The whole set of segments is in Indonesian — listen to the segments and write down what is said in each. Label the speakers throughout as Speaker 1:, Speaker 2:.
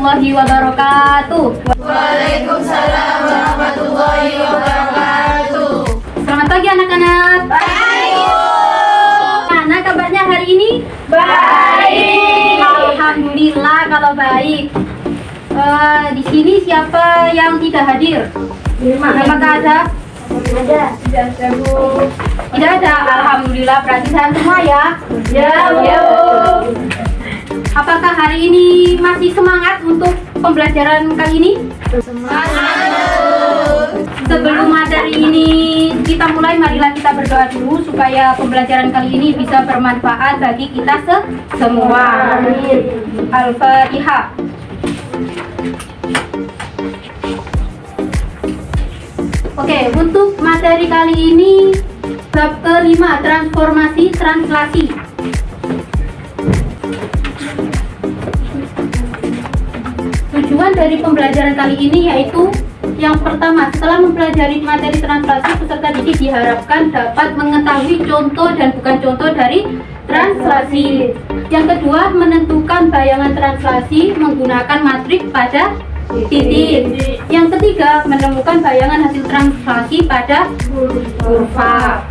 Speaker 1: warahmatullahi wabarakatuh.
Speaker 2: Waalaikumsalam warahmatullahi wabarakatuh.
Speaker 1: Selamat pagi anak-anak.
Speaker 2: Baik.
Speaker 1: Mana kabarnya hari ini?
Speaker 2: Baik.
Speaker 1: Alhamdulillah kalau baik. Di sini siapa yang tidak hadir? Apakah ada?
Speaker 2: Ada. Tidak ada, Bu.
Speaker 1: Tidak ada. Alhamdulillah, berarti sehat semua ya.
Speaker 2: Ya, Bu.
Speaker 1: Apakah hari ini masih semangat untuk pembelajaran kali ini?
Speaker 2: Semangat.
Speaker 1: Sebelum materi ini kita mulai, marilah kita berdoa dulu supaya pembelajaran kali ini bisa bermanfaat bagi kita semua. Al-Fatihah. Oke, untuk materi kali ini bab kelima, transformasi translasi. Tujuan dari pembelajaran kali ini yaitu yang pertama, setelah mempelajari materi translasi, peserta didik diharapkan dapat mengetahui contoh dan bukan contoh dari translasi. Yang kedua, menentukan bayangan translasi menggunakan matrik pada titik. Yang ketiga, menemukan bayangan hasil translasi pada kurva.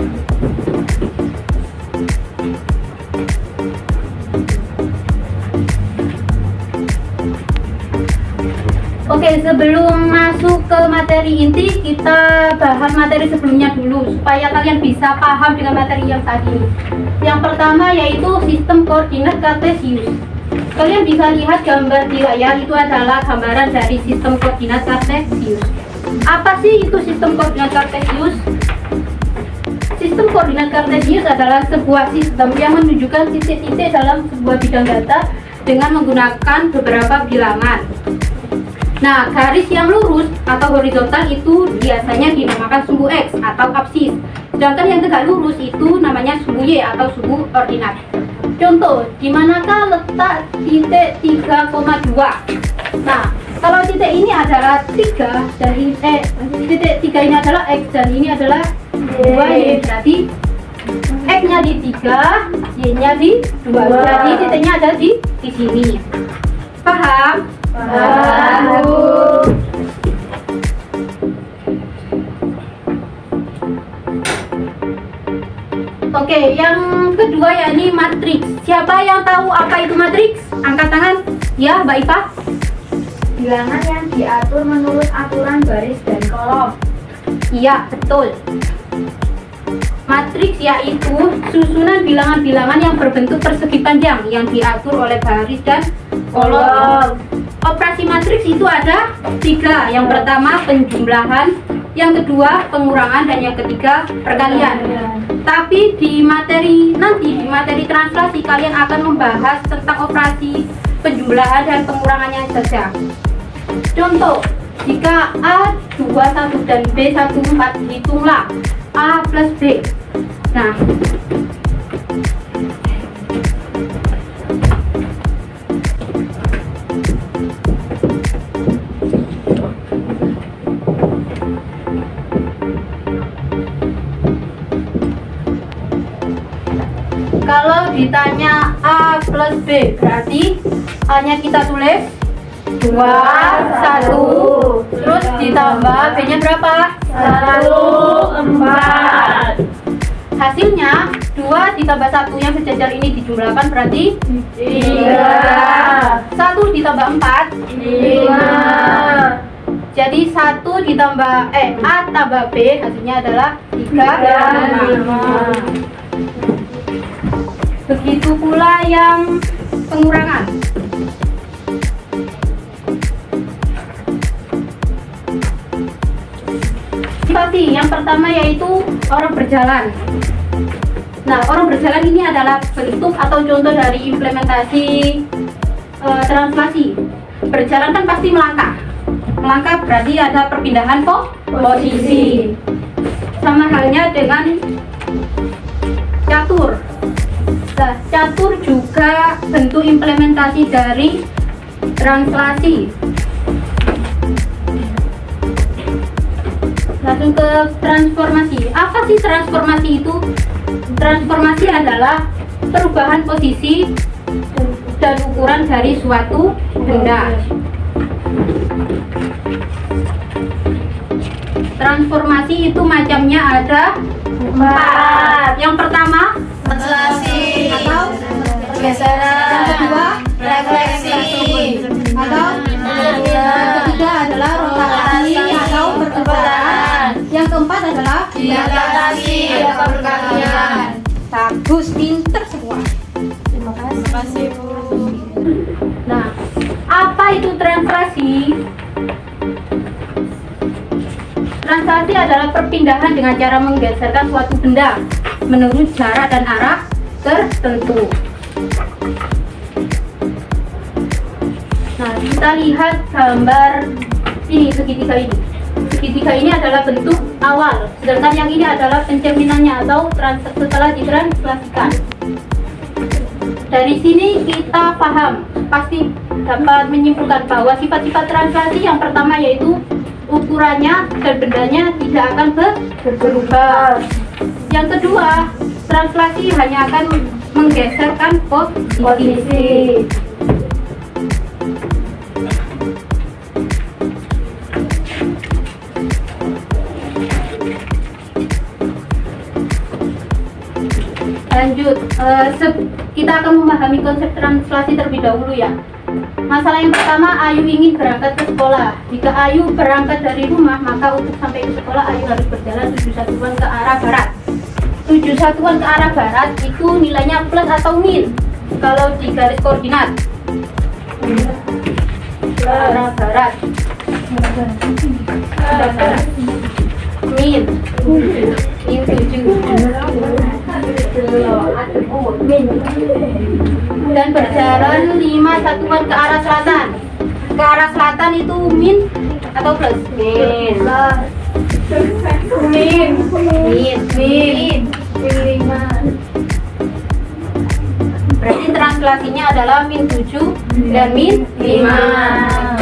Speaker 1: Oke, sebelum masuk ke materi inti, kita bahas materi sebelumnya dulu supaya kalian bisa paham dengan materi yang saat ini. Yang pertama yaitu sistem koordinat kartesius. Kalian bisa lihat gambar di layar, itu adalah gambaran dari sistem koordinat kartesius. Apa sih itu sistem koordinat kartesius? Sistem koordinat kartesius adalah sebuah sistem yang menunjukkan titik-titik dalam sebuah bidang data dengan menggunakan beberapa bilangan. Nah, garis yang lurus atau horizontal itu biasanya dinamakan sumbu X atau absis. Sedangkan yang tegak lurus itu namanya sumbu Y atau sumbu ordinat. Contoh, di manakah letak titik 3,2? Nah, kalau titik ini adalah 3 dan titik 3 ini adalah X dan ini adalah 2Y, berarti X-nya di 3, Y-nya di 2. Jadi titiknya ada di sini. Paham?
Speaker 2: Paham, Bu.
Speaker 1: Oke, yang kedua yakni matriks. Siapa yang tahu apa itu matriks? Angkat tangan. Ya, Mbak Ipa.
Speaker 2: Bilangan yang diatur menurut aturan baris dan kolom.
Speaker 1: Iya, betul. Matriks yaitu susunan bilangan-bilangan yang berbentuk persegi panjang yang diatur oleh baris dan kolom. Operasi matriks itu ada 3. Yang pertama penjumlahan, yang kedua pengurangan, dan yang ketiga perkalian. Tapi di materi translasi kalian akan membahas tentang operasi penjumlahan dan pengurangannya saja. Contoh, jika A 21 dan B 14, hitunglah A plus B. Nah, kalau ditanya A plus B, berarti A-nya kita tulis 2, 1, terus ditambah B-nya berapa?
Speaker 2: 1, 4.
Speaker 1: Hasilnya 2 ditambah 1 yang sejajar ini dijumlahkan berarti
Speaker 2: 3.
Speaker 1: 1 ditambah 4
Speaker 2: 5.
Speaker 1: jadi 1 ditambah A tambah B hasilnya adalah 3, 5. Begitu pula yang pengurangan. Sifati yang pertama yaitu orang berjalan. Nah, orang berjalan ini adalah bentuk atau contoh dari implementasi translasi. Berjalan kan pasti melangkah. Melangkah berarti ada perpindahan posisi. Sama halnya dengan catur. Nah, catur juga bentuk implementasi dari translasi. Langsung ke transformasi. Apa sih transformasi itu? Transformasi adalah perubahan posisi dan ukuran dari suatu benda. Transformasi itu macamnya ada 4. Yang pertama,
Speaker 3: Translasi
Speaker 1: atau
Speaker 3: pergeseran,
Speaker 1: yang kedua,
Speaker 3: refleksi,
Speaker 1: atau yang ketiga adalah rotasi atau pertukaran. Yang keempat adalah
Speaker 3: dilatasi atau perkalian.
Speaker 1: Bagus, pinter semua.
Speaker 3: Terima kasih Bu.
Speaker 1: Nah, apa itu translasi? Translasi adalah perpindahan dengan cara menggeserkan suatu benda menurut jarak dan arah tertentu. Nah, kita lihat gambar ini, segitiga ini. Segitiga ini adalah bentuk awal, sedangkan yang ini adalah pencerminannya atau setelah ditranslasikan. Dari sini kita paham, pasti dapat menyimpulkan bahwa sifat-sifat translasi yang pertama yaitu ukurannya dan bendanya tidak akan berubah. Yang kedua, translasi hanya akan menggeserkan posisi. Lanjut, kita akan memahami konsep translasi terlebih dahulu ya. Masalah yang pertama, Ayu ingin berangkat ke sekolah. Jika Ayu berangkat dari rumah, maka untuk sampai ke sekolah Ayu harus berjalan 7 satuan ke arah barat. 7 satuan ke arah barat itu nilainya plus atau min? Kalau di garis koordinat ke arah barat. Min 7 dan berjalan 5 satuan ke arah selatan. Ke arah selatan itu min atau plus? Min. Berarti translasinya adalah min 7 dan min 5.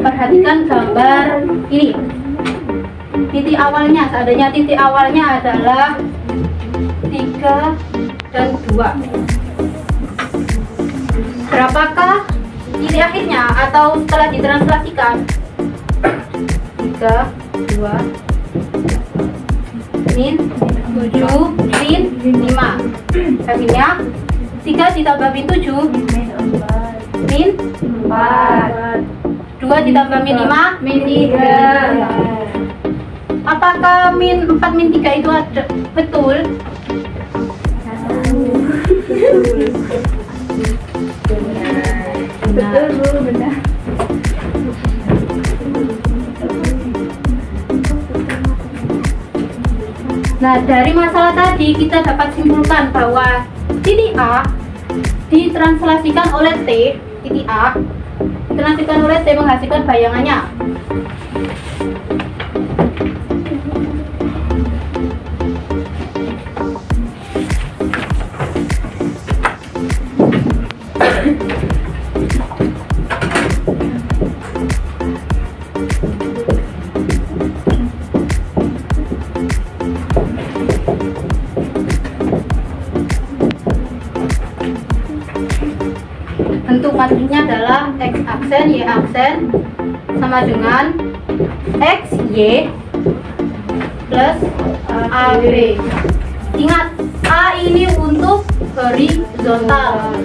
Speaker 1: Perhatikan gambar ini. Titik awalnya, seandainya titik awalnya adalah 3 dan 2. Berapakah titik akhirnya atau setelah ditranslasikan? 3, 2, min 7, min 5. Akhirnya 3 ditambah min 7, min 4. 2 ditambah min 5, min 3. Apakah min 4 min 3 itu ada, betul?
Speaker 2: Betul Bu, benar.
Speaker 1: Nah, dari masalah tadi kita dapat simpulkan bahwa titik A ditranslasikan oleh T, titik A ditranslasikan oleh T menghasilkan bayangannya. Bentuk matrixnya adalah X aksen, Y aksen sama dengan X, Y plus AB. Ingat, A ini untuk horizontal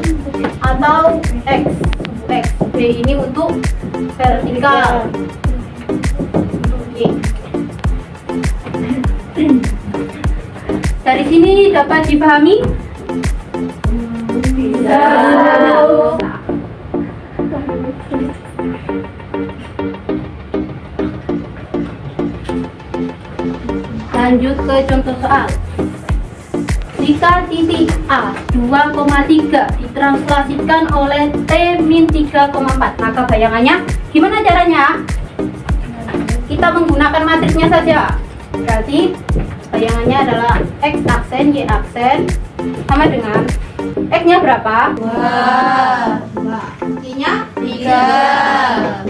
Speaker 1: atau X, B ini untuk vertikal. Dari sini dapat dipahami? Lanjut ke contoh soal. Jika titik A 2,3 ditranslasikan oleh T min 3,4, maka bayangannya gimana caranya? Kita menggunakan matriksnya saja. Berarti bayangannya adalah X aksen, Y aksen sama dengan X-nya berapa? 2. Y-nya 3.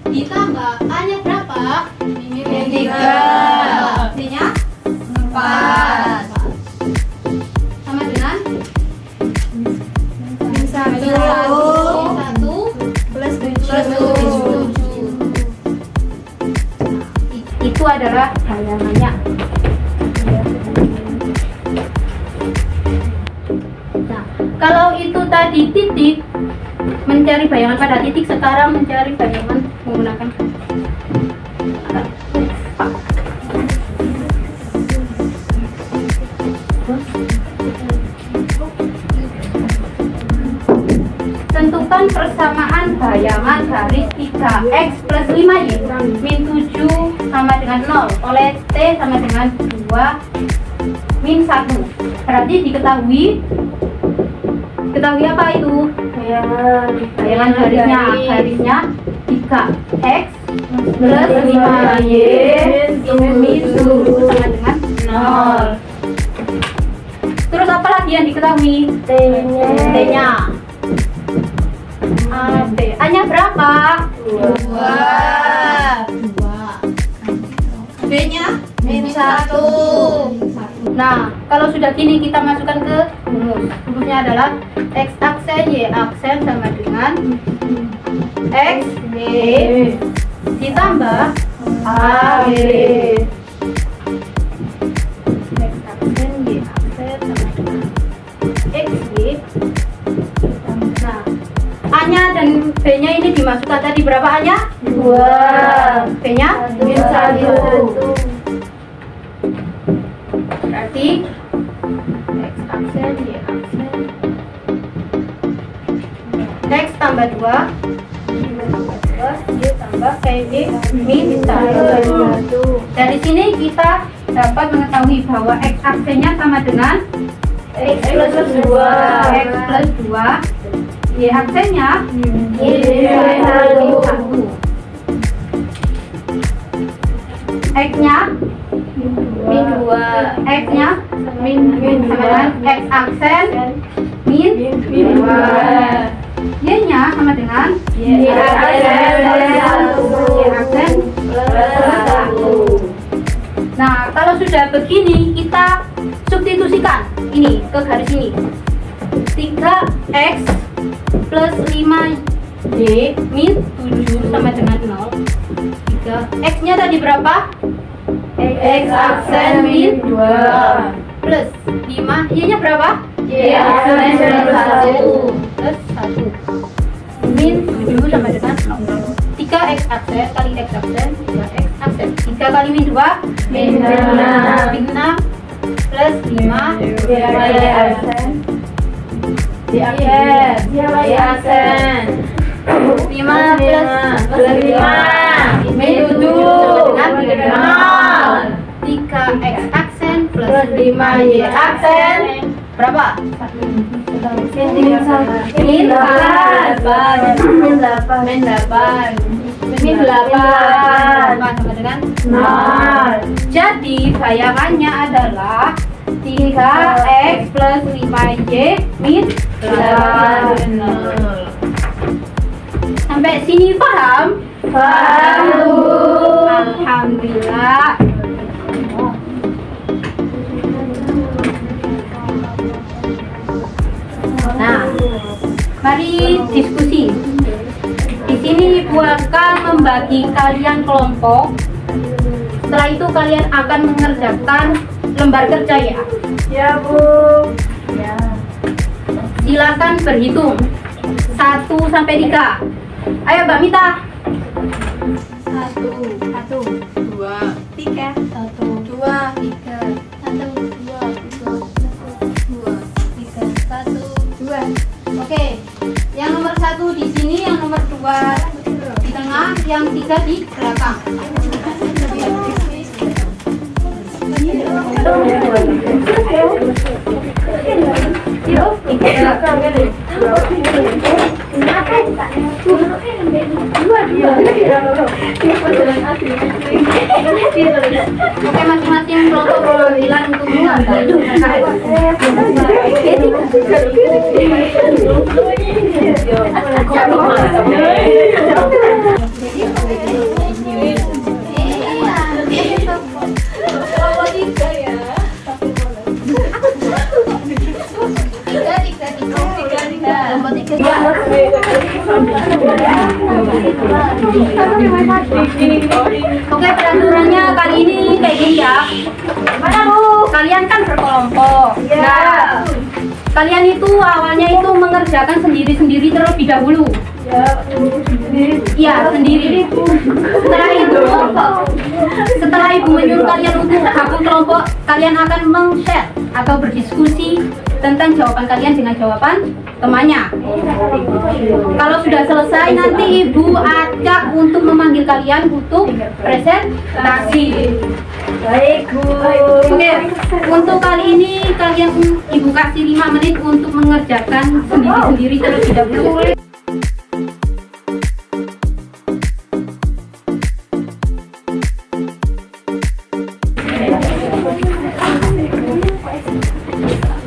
Speaker 1: Ditambah A-nya berapa? Min 3. C-nya 4. Sama dengan adalah bayangannya. Nah, kalau itu tadi titik, mencari bayangan pada titik, sekarang mencari bayangan menggunakan tentukan persamaan bayangan garis 3x plus 5y min 7 sama dengan 0 oleh t sama dengan 2 min 1. Berarti diketahui apa itu? Bayangan garisnya 3x plus 5y min 7 sama dengan 0. Terus apa lagi yang diketahui? T-nya. A-nya berapa?
Speaker 3: 2. B-nya min 1.
Speaker 1: Nah, kalau sudah gini kita masukkan ke rumus. Rumusnya adalah x aksen y aksen sama dengan x b ditambah a b. X aksen y aksen sama dengan x b. Nah, a-nya dan b-nya ini dimasukkan tadi berapa a-nya? 2. B-nya min 1. Berarti x aksen y aksen x tambah 2 y tambah y min 1. Dari sini kita dapat mengetahui bahwa x aksennya sama dengan x plus 2, x plus 2, y aksennya y min 1. X-nya min 2, X-nya min sama dengan X aksen min 2, Y-nya sama dengan Y aksen plus 1. Nah, kalau sudah begini kita substitusikan ini ke garis ini. 3x plus 5y min 7 sama dengan 0. X-nya tadi berapa? X aksen min 2 plus 5, Y-nya berapa? Y aksen plus 1 min 7 sama dengan 0. 3x aksen kali x aksen 3x aksen 3 kali min 2 min 6 plus 5 Y aksen Y aksen 5 plus 5 min 7 dengan 3x aksen plus 5y aksen berapa? Min 8 sama dengan 0. Jadi bayangannya adalah 3x plus 5y min 8. Sampai sini paham? Paham. Alhamdulillah. Nah, mari diskusi. Di sini Bu akan membagi kalian kelompok. Setelah itu kalian akan mengerjakan lembar kerja ya.
Speaker 2: Ya, Bu.
Speaker 1: Ya. Silakan berhitung 1 sampai 3. Ayo Mbak Mita.
Speaker 3: 1, 2, 3, 1, 2, 3, 1, 2, 2.
Speaker 1: Oke. Yang nomor 1 di sini, yang nomor 2 di tengah, yang 3 di belakang. Oke, masing-masing kelompok bilang untuk Oke, peraturannya kali ya.
Speaker 2: Mana Bu?
Speaker 1: Kalian kan berkelompok.
Speaker 2: Ya.
Speaker 1: Nah, kalian itu awalnya itu mengerjakan sendiri-sendiri terlebih dahulu.
Speaker 2: Ya,
Speaker 1: Iya, sendiri. Setelah ibu menyuruh kalian untuk gabung kelompok, kalian akan meng-share atau berdiskusi tentang jawaban kalian dengan jawaban temannya. Kalau sudah selesai, nanti ibu ajak untuk memanggil kalian untuk presentasi.
Speaker 2: Baik Bu.
Speaker 1: Oke, untuk kali ini kalian ibu kasih 5 menit untuk mengerjakan sendiri-sendiri terlebih dahulu.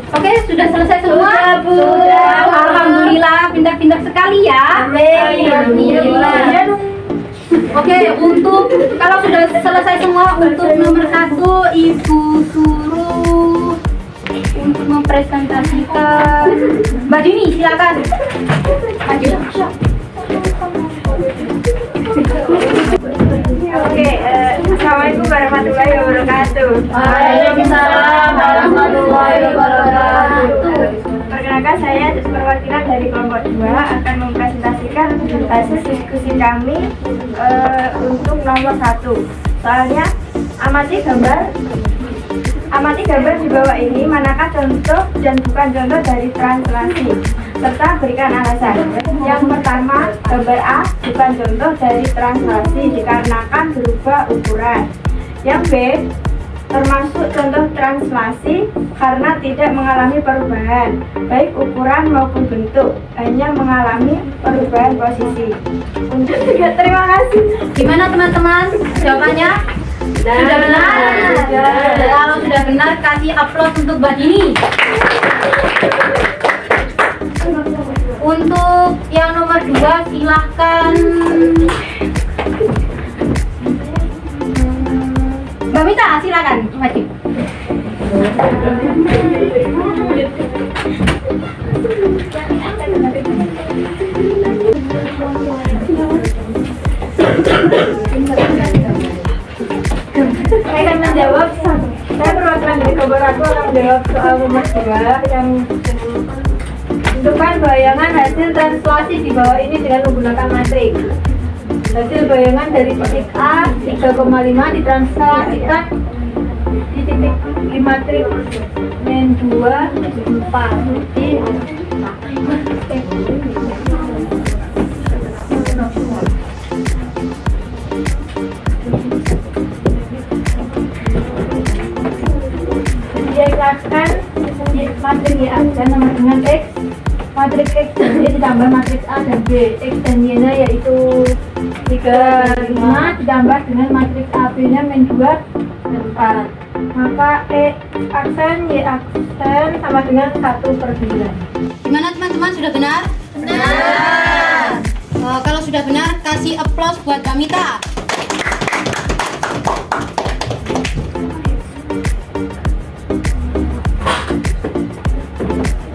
Speaker 1: Oke, sudah selesai semua?
Speaker 2: Sudah, Bu.
Speaker 1: Alhamdulillah, pintar-pintar sekali ya.
Speaker 2: Alhamdulillah.
Speaker 1: Oke, untuk kalau sudah selesai semua, untuk nomor 1 ibu suruh untuk mempresentasikan Mbak Dini, silakan. Maju.
Speaker 2: Oke, Assalamualaikum warahmatullahi wabarakatuh.
Speaker 1: Waalaikumsalam warahmatullahi wabarakatuh.
Speaker 2: Perkenalkan, saya perwakilan dari kelompok 2 akan mempresentasikan hasil diskusi kami untuk nomor 1. Soalnya amati gambar di bawah ini, manakah contoh dan bukan contoh dari translasi, serta berikan alasan. Yang pertama, gambar A bukan contoh dari translasi dikarenakan berubah ukuran. Yang B, termasuk contoh translasi karena tidak mengalami perubahan, baik ukuran maupun bentuk, hanya mengalami perubahan posisi. Terima kasih.
Speaker 1: Gimana teman-teman? Jawabannya? Sudah benar? Kalau sudah benar, kasih aplaus untuk Mbak Dini. Untuk yang nomor 2, silahkan Mbak Mita, silakan maju.
Speaker 2: Saya akan menjawab. Saya perwakilan dari kelompok aku akan menjawab soal nomor 2 yang tentukan bayangan hasil translasi di bawah ini dengan menggunakan matriks. Hasil bayangan dari titik A 3,5 ditranslasikan di titik di matriks min 2 4 di dijelaskan matrik Y dan sama dengan X. Matriks X dan Y ditambah matriks A dan B. X dan Y nya yaitu 3,5 ditambah dengan matriks AB nya min 2 dan 4. Maka E aksen Y aksen sama dengan 1/9.
Speaker 1: Gimana teman-teman, sudah benar? Benar. Kalau sudah benar, kasih aplaus buat Mbak Mita.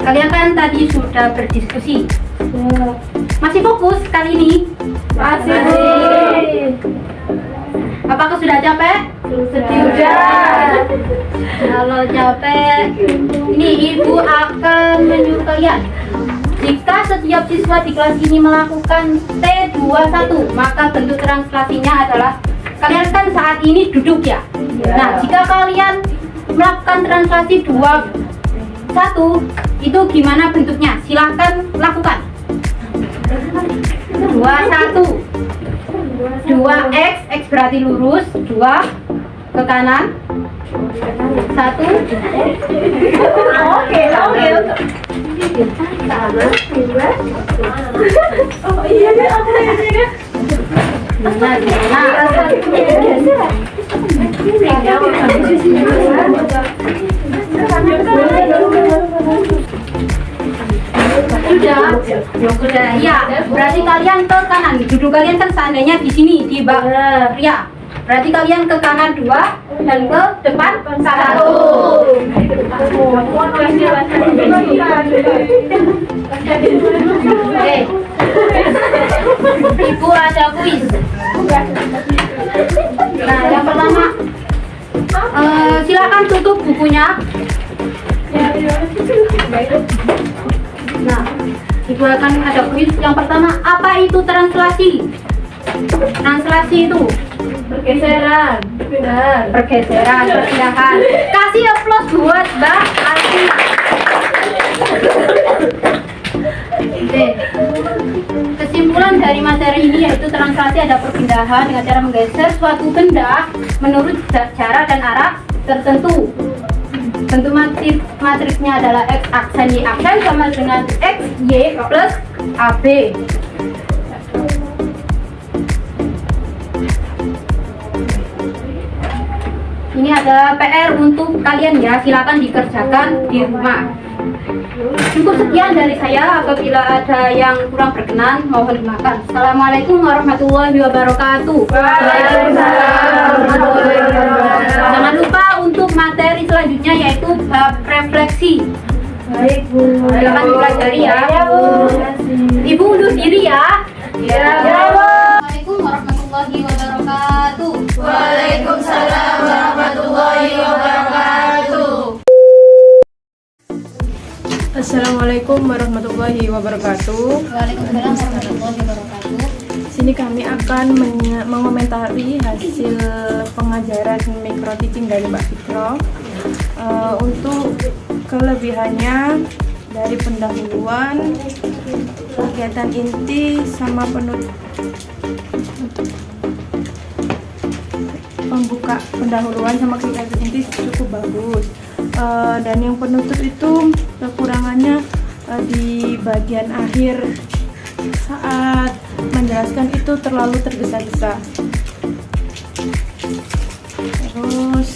Speaker 1: Kalian kan tadi sudah berdiskusi. Masih fokus kali ini?
Speaker 2: Masih.
Speaker 1: Apakah sudah capek?
Speaker 2: Sudah.
Speaker 1: Kalau capek, ini ibu akan menyuruh kalian. Jika setiap siswa di kelas ini melakukan T21, maka bentuk translasinya adalah kalian kan saat ini duduk ya. Nah, jika kalian melakukan translasi 21, itu gimana bentuknya? Silahkan lakukan. 21, 2x, x berarti lurus, 2 ke kanan, 1.
Speaker 2: Oke. Sama 2. Oh iya kan aku ini.
Speaker 1: Sudah, ya. Berarti kalian ke kanan. Duduk kalian kan seandainya di sini di bawah. Ya. Berarti kalian ke kanan 2 dan ke depan 1. Oke. Ibu ada kuis. Nah, yang pertama Silakan tutup bukunya. Nah, Ibu akan ada kuis. Yang pertama, apa itu translasi? Translasi itu
Speaker 2: Pergeseran. Benar.
Speaker 1: pergeseran, perpindahan. Kasih aplaus buat Mbak Alfi. Oke. Kesimpulan dari materi ini yaitu translasi ada perpindahan dengan cara menggeser suatu benda menurut jarak dan arah tertentu. Bentuk matriksnya adalah X aksen Y aksen sama dengan X Y plus AB. Ini ada PR untuk kalian ya, silakan dikerjakan di rumah. Cukup sekian dari saya, apabila ada yang kurang berkenan mohon dimaafkan. Assalamualaikum warahmatullahi wabarakatuh.
Speaker 2: Waalaikumsalam warahmatullahi wabarakatuh.
Speaker 1: Jangan lupa untuk materi selanjutnya yaitu bab refleksi.
Speaker 2: Baik, Bu.
Speaker 1: Silakan dipelajari ya.
Speaker 2: Ya, Bu.
Speaker 1: Ibu undur diri ya.
Speaker 2: Ya, Bu.
Speaker 1: Assalamualaikum warahmatullahi wabarakatuh.
Speaker 3: Waalaikumsalam warahmatullahi wabarakatuh.
Speaker 2: Assalamualaikum warahmatullahi wabarakatuh.
Speaker 1: Waalaikumsalam warahmatullahi wabarakatuh.
Speaker 2: Sini kami akan mengomentari hasil pengajaran micro teaching dari Mbak Fikro. Untuk kelebihannya dari pendahuluan, kegiatan inti sama pembuka pendahuluan sama kegiatan inti cukup bagus. Dan yang penutup itu kekurangannya di bagian akhir saat menjelaskan itu terlalu tergesa-gesa. Terus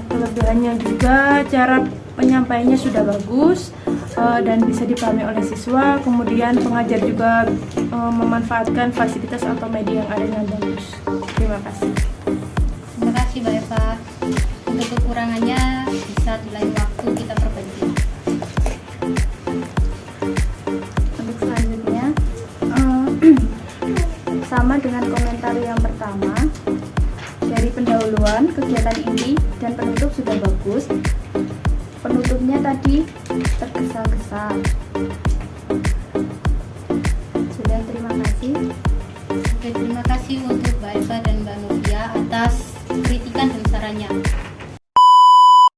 Speaker 2: kelebihannya juga cara penyampaiannya sudah bagus dan bisa dipahami oleh siswa. Kemudian pengajar juga memanfaatkan fasilitas atau media yang ada dengan bagus. Terima kasih.
Speaker 1: Terima kasih Mbak Eva. Untuk kekurangannya bisa di lain waktu kita perbaiki.
Speaker 4: Untuk selanjutnya sama dengan komentar yang pertama, dari pendahuluan, kegiatan inti dan penutup sudah bagus. Penutupnya tadi tergesa-gesa. Sudah, terima kasih.